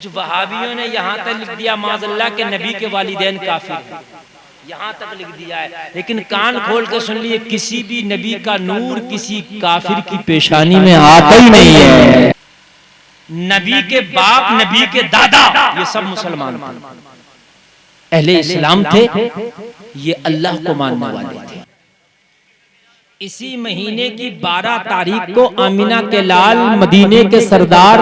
कुछ वहाबियों ने यहाँ तक लिख दिया माज़अल्लाह के नबी के वालिदैन काफिर हैं, यहाँ तक लिख दिया है। लेकिन कान खोल के सुन लिए, किसी भी नबी का नूर किसी काफिर की पेशानी में आता ही नहीं है। नबी के बाप, नबी के दादा, ये सब मुसलमान थे, अहले इस्लाम थे, ये अल्लाह को मानने वाले थे। इसी महीने की 12 तारीख को आमिना के लाल, मदीने के सरदार,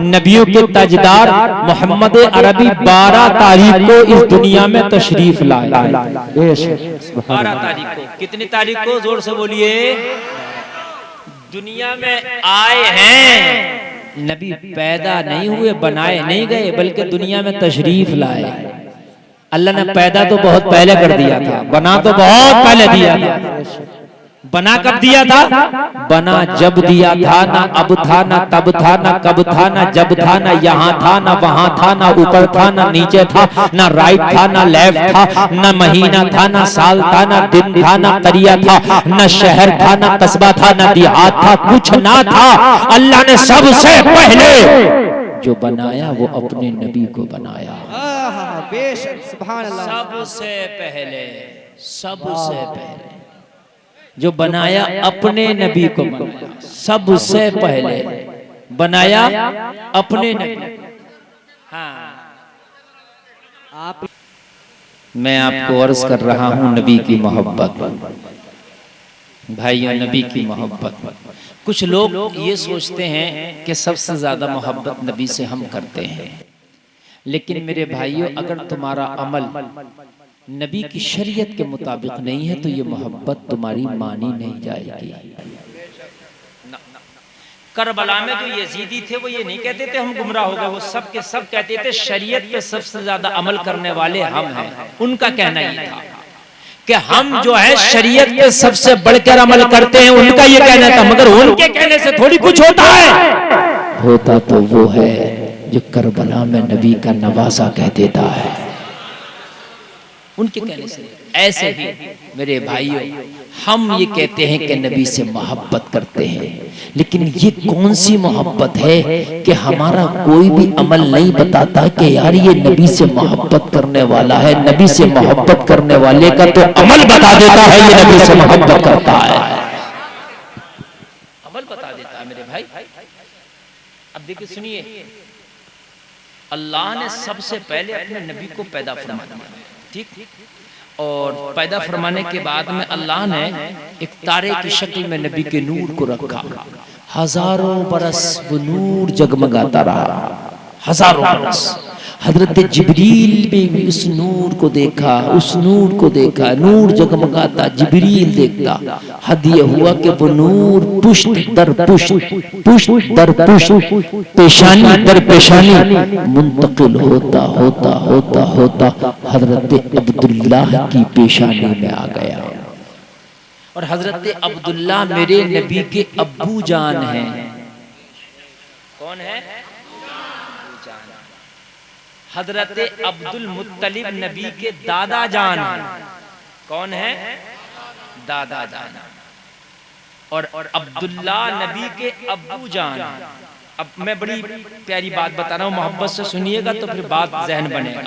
नबियों के ताजदार मोहम्मद अरबी 12 तारीख को इस दुनिया में तशरीफ लाए। 12 तारीख को, कितनी तारीख को जोर से बोलिए, दुनिया में आए हैं। नबी पैदा नहीं हुए, बनाए नहीं गए, बल्कि दुनिया में तशरीफ लाए। अल्लाह ने पैदा तो बहुत पहले कर दिया था, बना तो बहुत पहले दिया था। बना कब दिया था? बना जब दिया था, ना अब था, ना तब था, ना कब था, ना जब था, ना यहाँ था, ना वहां था, ना ऊपर था, ना नीचे था, ना राइट था, ना लेफ्ट था, ना महीना था, ना साल था, ना दिन था, ना करिया था, ना शहर था, ना कस्बा था, ना देहात था, कुछ ना था। अल्लाह ने सबसे पहले जो बनाया वो अपने नबी को बनाया। सबसे पहले, सबसे पहले जो बनाया अपने नबी को बनाया, सबसे पहले बनाया अपने नबी। हाँ, मैं आपको अर्ज कर रहा हूं नबी की मोहब्बत, भाइयों, नबी की मोहब्बत। कुछ लोग ये सोचते हैं कि सबसे ज्यादा मोहब्बत नबी से हम करते हैं, लेकिन मेरे भाइयों, अगर तुम्हारा अमल नबी की शरीयत के मुताबिक नहीं है तो ये मोहब्बत तुम्हारी मानी नहीं जाएगी। करबला में जो यजीदी थे वो ये नहीं कहते थे हम गुमराह हो गए, वो सब के सब कहते थे शरीयत पे सबसे ज्यादा अमल करने वाले हम हैं। उनका कहना ये था कि हम जो है शरीयत पे सबसे बढ़कर अमल करते हैं, उनका ये कहना था। मगर उनके कहने से थोड़ी कुछ होता है, होता तो वो है जो करबला में नबी का नवासा कह देता है, उनके कहने से। ऐसे ही मेरे भाइयों, हम ये कहते हैं कि नबी से मोहब्बत करते हैं, लेकिन ये कौन सी मोहब्बत है कि हमारा कोई भी अमल नहीं बताता कि यार ये नबी से मोहब्बत करने वाला है। नबी से मोहब्बत करने वाले का तो अमल बता देता है ये नबी से मोहब्बत करता है, अमल बता देता है मेरे भाई। अब देखिए, सुनिए, अल्लाह ने सबसे पहले अपने नबी को पैदा फरमा दिया, ठीक, और पैदा फरमाने के बाद में अल्लाह ने एक तारे की शक्ल में नबी के नूर को रखा। हजारों बरस वो नूर जगमगाता रहा, हजारों बरस। हजरत जिब्रील ने भी उस नूर को देखा, उस नूर को देखा, नूर जगमगाता, जिब्रील देखता। हद ये हुआ कि वो नूर पुष्ट दर पुष्ट, पुष्ट दर पुष्ट, पेशानी दर पेशानी मुंतकिल होता होता होता होता हजरत अब्दुल्लाह की पेशानी में आ गया। और हजरत अब्दुल्लाह मेरे नबी के अब्बू जान हैं। कौन है? हजरत अब्दुल मुत्तलिब नबी के दादा जान। कौन है? दादा जान। और अब्दुल्ला नबी के अब्बू जान। अब मैं बड़ी प्यारी बात बता रहा हूं, मोहब्बत से सुनिएगा तो फिर बात जहन बनेगा।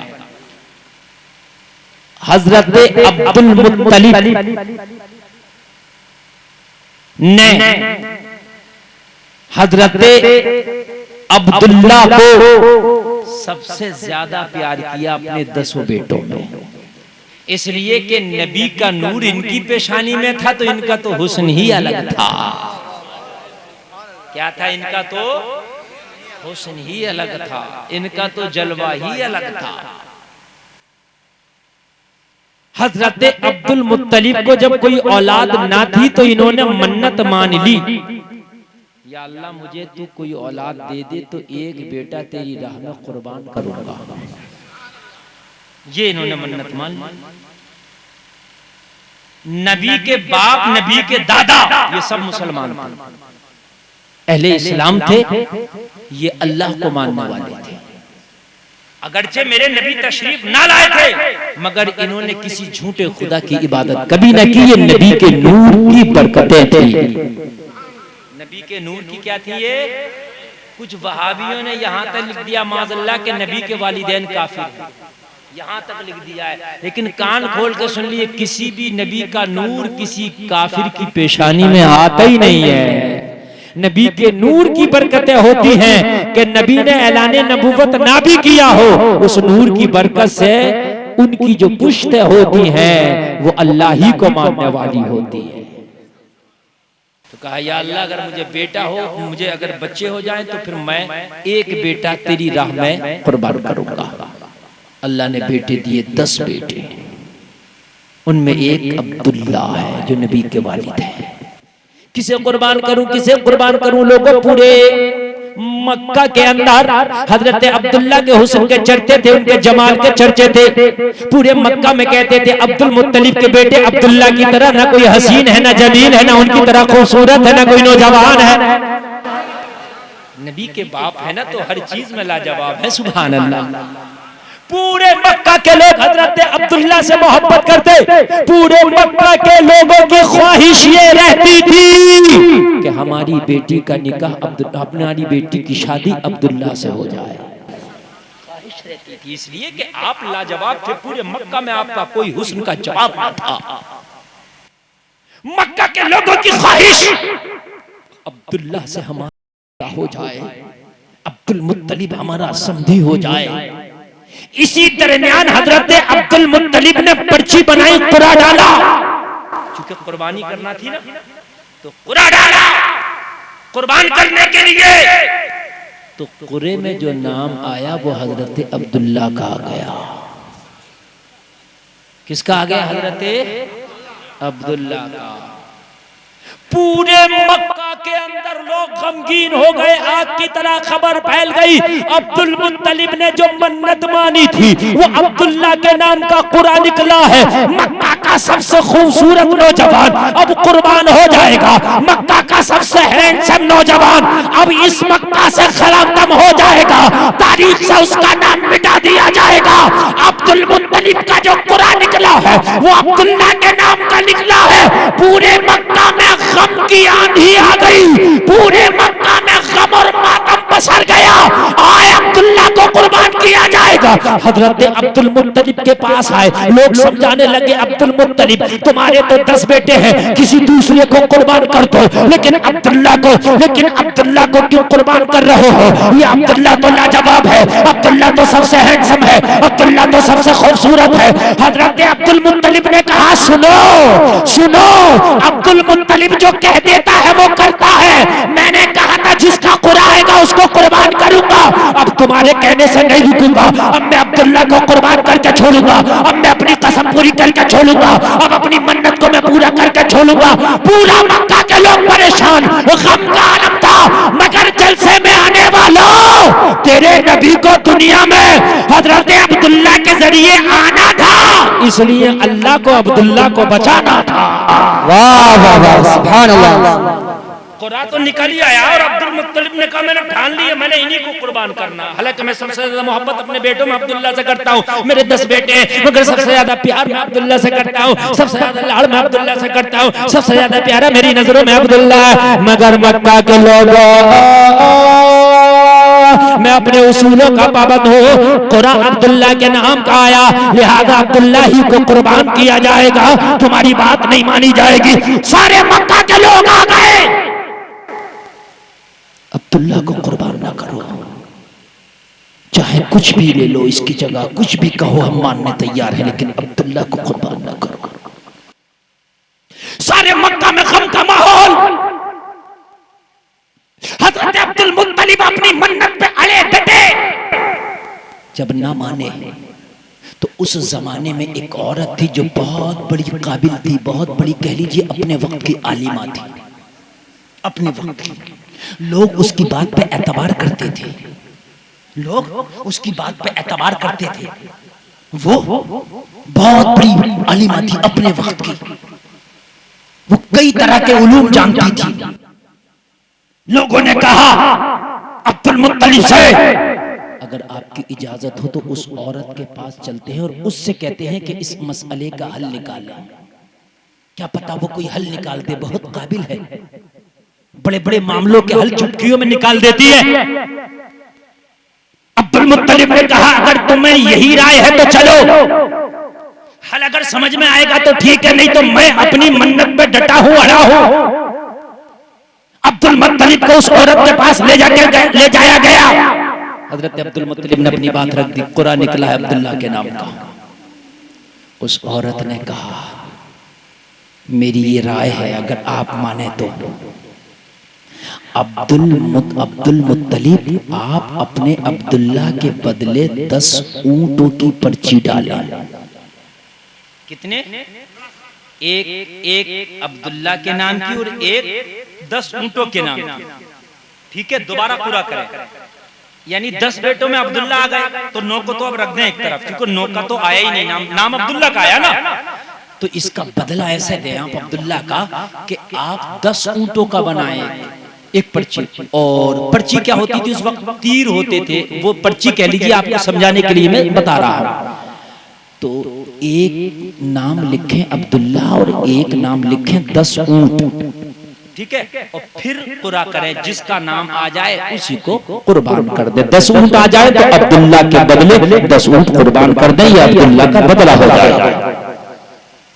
हजरत अब्दुल मुत्तलिब ने हजरत अब्दुल्ला को सबसे ज्यादा प्यार किया अपने 10 बेटों में, इसलिए कि नबी का नूर इनकी पेशानी में था तो इनका तो हुस्न ही अलग था। क्या था? इनका तो हुस्न ही अलग था, इनका तो जलवा ही अलग था। हजरत अब्दुल मुत्तलिब को जब कोई औलाद ना थी तो इन्होंने मन्नत मान ली, या अल्लाह मुझे तू कोई औलाद दे दे तो एक बेटा तेरी राह में कुर्बान करूंगा। ये इन्होंने मन्नत मान ली। नबी के बाप, नबी के दादा, ये सब मुसलमान थे, अहले इस्लाम थे, ये अल्लाह को मानने वाले थे। अगरचे मेरे नबी तशरीफ ना लाए थे, मगर इन्होंने किसी झूठे खुदा की इबादत कभी न की। ये नबी के नूर की बरकतें थी, नबी के नूर की क्या थी? ये कुछ वहाबियों ने यहाँ तक लिख दिया माज़अल्लाह के नबी के वालिदैन काफिर, यहाँ तक लिख दिया है। लेकिन कान खोल के सुन लिए, किसी भी नबी का नूर किसी काफिर की पेशानी में आता ही नहीं है। नबी के नूर की बरकतें होती हैं कि नबी ने ऐलाने नबूवत ना भी किया हो, उस नूर की बरकत से उनकी जो पुश्तें होती हैं वो अल्लाह ही को मानने वाली होती है। तो कहा या अल्लाह अगर मुझे बेटा हो, मुझे अगर बच्चे हो जाएं तो फिर मैं एक बेटा तेरी राह में कुर्बान करूंगा। अल्लाह ने बेटे दिए 10 बेटे, उनमें एक अब्दुल्ला है जो नबी के वालिद है। किसे कुर्बान करूं, किसे कुर्बान करूं? लोगों पूरे मक्का के अंदर हजरत अब्दुल्ला के हुस्न के चर्चे थे, उनके जमाल के चर्चे थे। पूरे मक्का में कहते थे अब्दुल मुत्तलिब के बेटे अब्दुल्ला की तरह ना कोई हसीन है, ना जमील है, ना उनकी तरह खूबसूरत है, ना कोई नौजवान है। नबी के बाप है ना, तो हर चीज में लाजवाब है। सुभान अल्लाह। पूरे मक्का के लोग हजरत अब्दुल्ला से मोहब्बत करते। पूरे मक्का के लोगों की ख्वाहिश ये रहती थी कि हमारी बेटी का निकाह हमारी बेटी की शादी अब्दुल्ला से हो जाए। ख्वाहिश रहती थी, इसलिए कि आप लाजवाब थे। पूरे मक्का में आपका कोई हुस्न का जवाब न था। मक्का के लोगों की ख्वाहिश अब्दुल्ला से हमारा हो जाए, अब्दुल मुत्तलिब हमारा समधी हो जाए। इसी दरमियान हजरत अब्दुल मुत्तलिब ने पर्ची बनाई, कुरा डाला। चूंकि कुर्बानी करना थी ना, तो कुरा डाला कुर्बान करने के लिए। तो कुरे में जो नाम आया वो हजरत अब्दुल्ला का आ गया। किसका आ गया? हजरत अब्दुल्ला का। पूरे मक्का के अंदर लोग गमगीन हो गए, आग की तरह खबर फैल गई। अब्दुल मुत्तलिब ने जो मन्नत मानी थी वो अब्दुल्ला के नाम का कुरा निकला है। मक्का का सबसे खूबसूरत नौजवान अब कुर्बान हो जाएगा। मक्का का सबसे हैंडसम नौजवान अब इस मक्का से खत्म हो जाएगा, तारीख से उसका नाम मिटा दिया जाएगा। अब्दुल मुत्तलिब का जो कुरा निकला है वो अब्दुल्ला के नाम का निकला है। पूरे मक्का में गम की आंधी आ गई, पूरे मक्का में गम और मातम पसर गया। आए अब्दुल्ला को कुर्बान किया जाएगा। हजरत अब्दुल मुत्तलिब के पास आए, लोग समझाने लगे अब्दुल मुत्तलिब तुम्हारे तो 10 बेटे हैं, किसी दूसरे को कुर्बान कर दो, लेकिन अब्दुल्ला को क्यों कुर्बान कर रहे हो? ये अब्दुल्ला तो लाजवाब है, अब्दुल्ला तो सबसे हैंडसम है, अब्दुल्ला तो सबसे खूबसूरत है। हजरत अब्दुल मुत्तलिब ने कहा सुनो सुनो, अब्दुल मुत्तलिब जो कह देता है वो करता है। मैंने कहा था जिसका कुरा आएगा उसको कुर्बान करूंगा। अब तुम्हारे कहने से नहीं रुकूंगा। अब मैं अब्दुल्ला को कुर्बान करके छोड़ूंगा। अब मैं अपनी कसम पूरी करके छोड़ूंगा। अब अपनी मन्नत को मैं पूरा करके छोड़ूंगा। पूरा मक्का के लोग परेशान, गम का आलम था। मगर जलसे में आने वालों, तेरे नबी को दुनिया में हजरत अब्दुल्ला के जरिए आना था, इसलिए अल्लाह को अब्दुल्ला को बचाना था। वाह वाह वाह, सुभान अल्लाह। कुरा तो निकल ही आया और अब्दुल मुत्तलिब ने कहा मैंने ठान लिया, मैंने इन्हीं को कुर्बान करना। हालांकि मैं सबसे ज्यादा मोहब्बत अपने बेटों में अब्दुल्ला से करता हूँ। मेरे 10 बेटे हैं, मगर सबसे ज्यादा प्यार मैं अब्दुल्ला से करता हूँ, सबसे ज्यादा लाड़ मैं अब्दुल्ला से करता हूँ, सबसे ज्यादा प्यारा मेरी नजरों में अब्दुल्ला है। मगर मक्का के लोगों, मैं अपने उसूलों का पाबंद हूँ। कुरा अब्दुल्ला के नाम का आया, लिहाजा अब्दुल्ला ही को कुर्बान किया जाएगा, तुम्हारी बात नहीं मानी जाएगी। सारे मक्का के लोग आ गए, अब्दुल्ला को कुर्बान ना करो, चाहे कुछ भी ले लो इसकी जगह, कुछ भी कहो हम मानने तैयार हैं, लेकिन अब्दुल्ला को कुर्बान ना करो। सारे मक्का में गम का माहौल। हजरत अब्दुल मुत्तलिब अपनी मन्नत पे अड़े डटे। जब ना माने तो उस जमाने में एक औरत थी जो बहुत बड़ी काबिल थी, बहुत बड़ी कह लीजिए अपने वक्त की आलिमा थी, अपने वक्त की। लोग उसकी बात पे एतबार करते थे, लोग उसकी बात पे एतबार करते थे। वो बहुत बड़ी आलिमा थी अपने वक्त की, वो कई तरह के उलूम जानती थी। लोगों ने कहा अब्दुल मुत्तलिब से अगर आपकी इजाजत हो तो उस औरत के पास चलते हैं और उससे कहते हैं कि इस मसले का हल निकालें। क्या पता वो कोई हल निकाल दे, बहुत काबिल है, बड़े बड़े मामलों के हल चुटकियों में निकाल देती है। अब्दुल मुत्तलिब ने कहा अगर तुम्हें यही राय है तो चलो, हल अगर समझ में आएगा तो ठीक है, नहीं तो मैं अपनी मन्नत पे डटा हूं, अड़ा हूं। अब्दुल मुत्तलिब को उस औरत के पास ले जाया गया। हजरत अब्दुल मुत्तलिब ने अपनी बात रख दी। कुरान निकला है अब्दुल्ला के नाम का। उस औरत ने कहा मेरी ये राय है, अगर आप माने तो अब्दुल मुत्तलिब आप अपने अब्दुल्ला के बदले 10 ऊंटों की पर्ची डालें। कितने? एक अब्दुल्ला के नाम की और एक 10 ऊंटों के नाम की। ठीक है, दोबारा पूरा करें। यानी 10 बेटों में अब्दुल्ला आ गए तो 9 को तो अब रख दें एक तरफ, क्योंकि 9 का तो आया ही नहीं, नाम अब्दुल्ला का आया ना। तो इसका बदला ऐसे दें आप अब्दुल्ला का कि आप 10 ऊंटों का बनाएं एक पर्ची। और पर्ची क्या होती थी उस वक्त? तीर होते थे, वो पर्ची कह लीजिए, आपको समझाने के लिए मैं बता रहा हूं। तो एक नाम लिखें अब्दुल्ला और एक नाम लिखें 10 ऊंट। ठीक है, और फिर पूरा करें, जिसका नाम आ जाए उसी को कुर्बान कर दे। 10 ऊंट आ जाए तो अब्दुल्ला के बदले 10 ऊंट कुर्बान कर दें, या अब्दुल्ला का बदला हो जाएगा।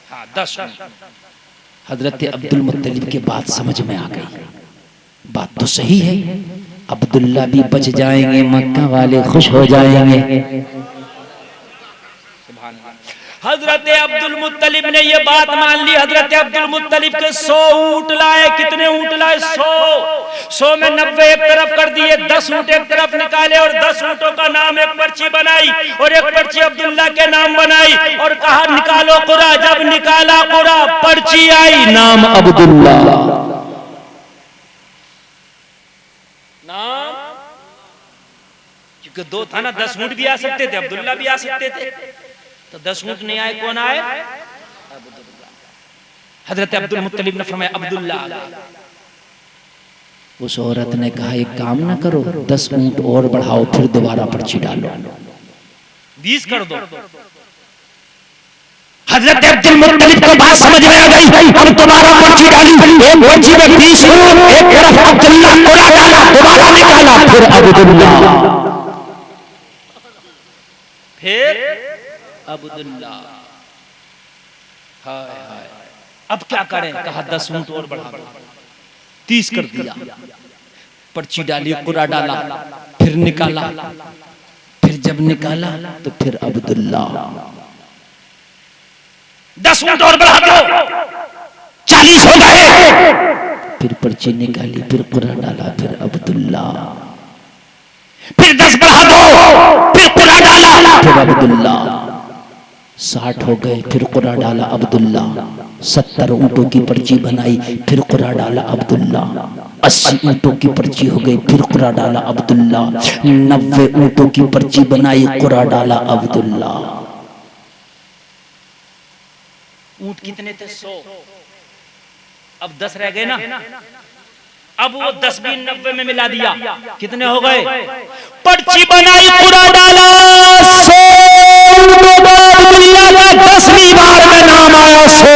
हाँ, 10। हजरत अब्दुल मुत्तलिब की बात समझ में आ गई। बात तो सही है, अब्दुल्ला भी बच जाएंगे, मक्का वाले खुश हो जाएंगे। हजरत अब्दुल मुत्तलिब ने ये बात मान ली। हजरत अब्दुल मुत्तलिब के 100 ऊंट लाए। कितने ऊंट लाए? 100 में 90 एक तरफ कर दिए, 10 ऊंट एक तरफ निकाले और 10 ऊंटों का नाम एक पर्ची बनाई और एक पर्ची अब्दुल्ला के नाम बनाई और कहा निकालो कुरा। जब निकाला कुरा, पर्ची आई, नाम अब्दुल्ला। नाम क्योंकि 2 था ना, 10 ऊंट भी आ सकते थे, अब्दुल्ला भी आ सकते थे, तो 10 ऊंट नहीं आए, कौन आए? हजरत अब्दुल मुत्तलिब ने फरमाया अब्दुल्ला। उस औरत ने कहा एक काम ना करो, 10 ऊंट और बढ़ाओ, फिर दोबारा पर्ची डालो, 20 कर दो। हजरत अब्दुल मुत्तलिब को बात समझ में आ गई। अब दोबारा पर्ची डाली, एक पर्ची में 20 ऊंट, एक तरफ अब्दुल्ला पूरा डाला, दोबारा निकाला, फिर अब्दुल्ला, फिर अब्दुल्ला। हाय हाय, अब क्या करें? कहा 10 ऊंट और बढ़ा दो, 30 कर दिया। पर्ची डाली, कुरा डाला, फिर निकाला, फिर जब निकाला तो फिर अब्दुल्ला। 10 ऊंट और बढ़ा दो, 40 हो गए। फिर पर्ची निकाली, फिर कुरा डाला, फिर अब्दुल्ला, फिर 10 बढ़ा दो, फिर कुरा डाला, फिर अब्दुल्ला। 60 हो गए, फिर कुरा डाला अब्दुल्ला। 70 ऊंटों की पर्ची बनाई, फिर कुरा डाला अब्दुल्ला। 80 ऊंटों की पर्ची हो गई, फिर कुरा डाला अब्दुल्ला। 90 ऊंटों की पर्ची बनाई, कुरा डाला अब्दुल्ला। ऊंट कितने थे? 100। अब 10 रह गए ना। अब वो 10 भी 90 में मिला दिया, कितने हो गए? पर्ची बनाई, कुरा डाला, 100 अब्दुल्ला का 10वीं बार में नाम आया। 100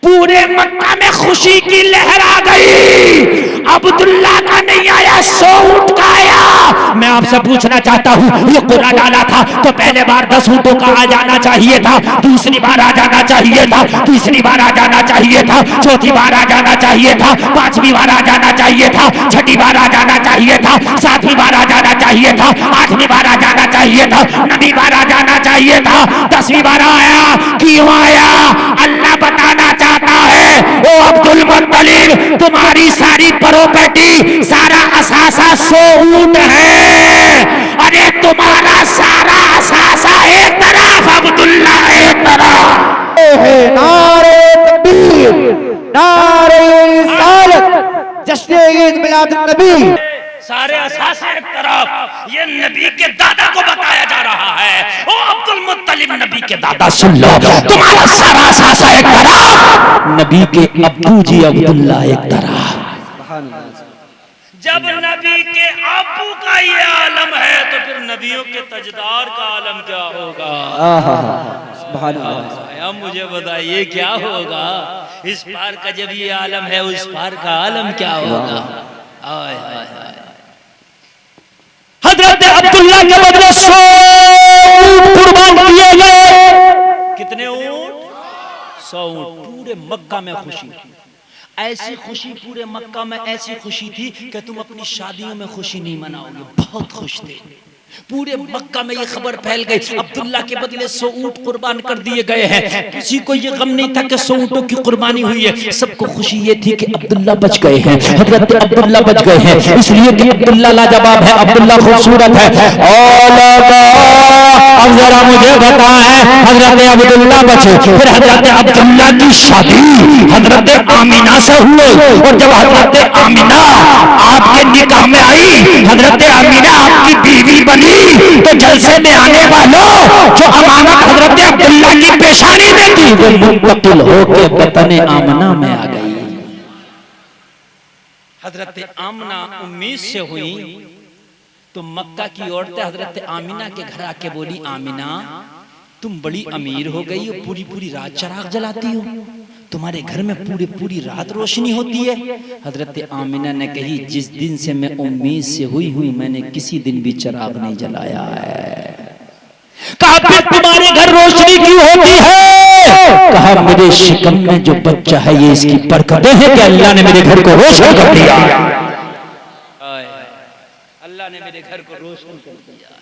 पूरे मक्का में खुशी की लहर आ गई। अब्दुल्ला का नहीं आया, 100 ऊंट का आया। मैं आपसे पूछना चाहता हूँ, ये कुरा डाला था तो पहले बार 10 ऊंटों का आ जाना चाहिए था, दूसरी बार आ जाना चाहिए था, तीसरी बार आ जाना चाहिए था, चौथी बार आ जाना चाहिए था, 5वीं बार आ जाना चाहिए था, 6ठी बार आ जाना चाहिए था, 7वीं बार आ जाना चाहिए था, 8वीं बार आ जाना चाहिए था, 9वीं बार आ जाना चाहिए था, 10वीं बार आया। क्यों आया? अल्लाह बताना चाहता है, ओ अब्दुल मुत्तलिब, तुम्हारी सारी प्रॉपर्टी, सारा असासा 100 ऊंट है। अरे तुम्हारा सारा असासा एक तरफ, अब्दुल्ला एक तरफ। नारे तकबीर, नारे रिसालत, जश्न ईद मिलादुन नबी। सारे असासे एक तरफ, ये नबी के दादा को बताया जा रहा है। ओ अब्दुल मुत्तलिब, नबी के दादा, सुन लो, तुम्हारा सारा असासा एक तरफ, नबी के अब्बू जी अब्दुल्ला एक तरफ। जब नबी के अब्बू का ये आलम है तो फिर नबियों के तजदार का आलम क्या होगा? सुभान अल्लाह। अब मुझे बताइए क्या होगा, इस पार का जब ये आलम है उस पार का आलम क्या होगा। आय हाय हाय। हजरत अब्दुल्ला के बदले 100 ऊंट कुर्बान किए गए। कितने ऊंट? 100 ऊंट। पूरे मक्का में खुशी, ऐसी खुशी पूरे मक्का में ऐसी खुशी थी कि तुम अपनी शादियों में खुशी नहीं मनाओगे, बहुत खुश थे। पूरे मक्का में ये खबर फैल गई अब्दुल्ला के बदले 100 ऊंट कुर्बान कर दिए गए हैं। किसी को ये गम नहीं था कि 100 ऊंटों की कुर्बानी हुई है, सबको खुशी ये थी कि अब्दुल्ला बच गए हैं, हजरत अब्दुल्ला बच गए हैं। इसलिए कि अब्दुल्ला लाजवाब है, अब्दुल्ला खूबसूरत है। अब जरा मुझे बताएं, हजरत अब्दुल्ला बचे, फिर हजरत अब्दुल्ला की शादी हजरत आमिना से हुई, और जब हजरत आमिना आपके निकाह में आई, हजरत आमिना आपकी बीवी बनी, तो जलसे में आने वालों जो अमानत हजरत अब्दुल्ला की पेशानी में थी वो मुंतकिल होके वतन आमना में आ गई। हजरत आमना उम्मीद से हुई तो मक्का की औरतें हजरत आमिना के घर आके बोली, आमिना तुम बड़ी अमीर हो गई हो, पूरी पूरी रात चिराग जलाती हो, तुम्हारे घर में पूरी पूरी रात रोशनी होती है। हजरत आमिना ने कही, जिस दिन से मैं उम्मीद से हुई मैंने किसी दिन भी चिराग नहीं जलाया है। कहा फिर तुम्हारे घर रोशनी क्यों होती है? कहा मेरे शिकम में जो बच्चा है ये इसकी बरकतें हैं कि अल्लाह ने मेरे घर को रोशन कर दिया। अल्लाह ने मेरे घर को रोशन कर दिया।